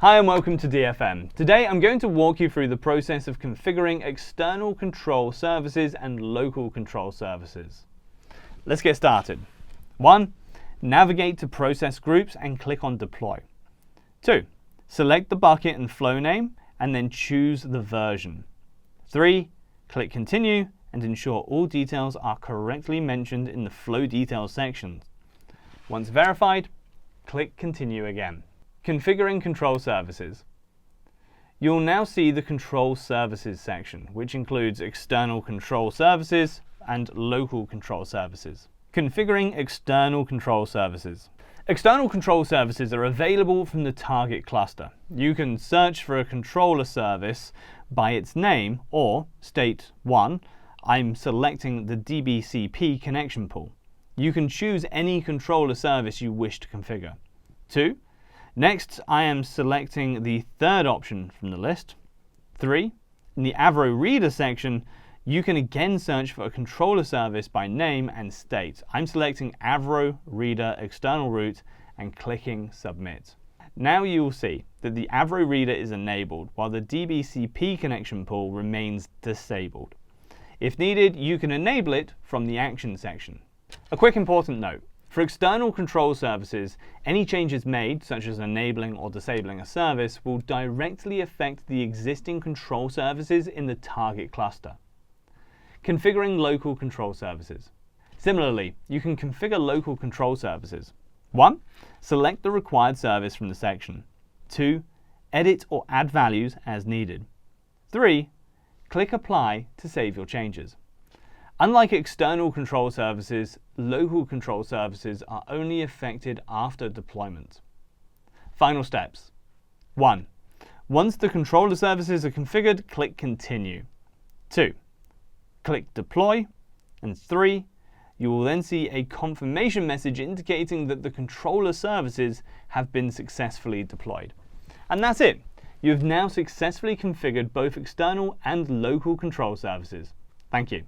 Hi and welcome to DFM. Today I'm going to walk you through the process of configuring external control services and local control services. Let's get started. 1. Navigate to Process Groups and click on Deploy. 2. Select the bucket and flow name and then choose the version. 3. Click Continue and ensure all details are correctly mentioned in the Flow Details section. Once verified, click Continue again. Configuring control services. You'll now see the Control Services section, which includes external control services and local control services. Configuring external control services. External control services are available from the target cluster. You can search for a controller service by its name or state 1, I'm selecting the DBCP connection pool. You can choose any controller service you wish to configure. 2. Next, I am selecting the third option from the list. 3. In the Avro Reader section, you can again search for a controller service by name and state. I'm selecting Avro Reader External Route and clicking Submit. Now you will see that the Avro Reader is enabled while the DBCP connection pool remains disabled. If needed, you can enable it from the Action section. A quick important note. For external control services, any changes made, such as enabling or disabling a service, will directly affect the existing control services in the target cluster. Configuring local control services. Similarly, you can configure local control services. 1. Select the required service from the section. 2. Edit or add values as needed. 3. Click Apply to save your changes. Unlike external control services, local control services are only affected after deployment. Final steps. 1. Once the controller services are configured, click Continue. 2. Click Deploy. And 3. You will then see a confirmation message indicating that the controller services have been successfully deployed. And that's it. You have now successfully configured both external and local control services. Thank you.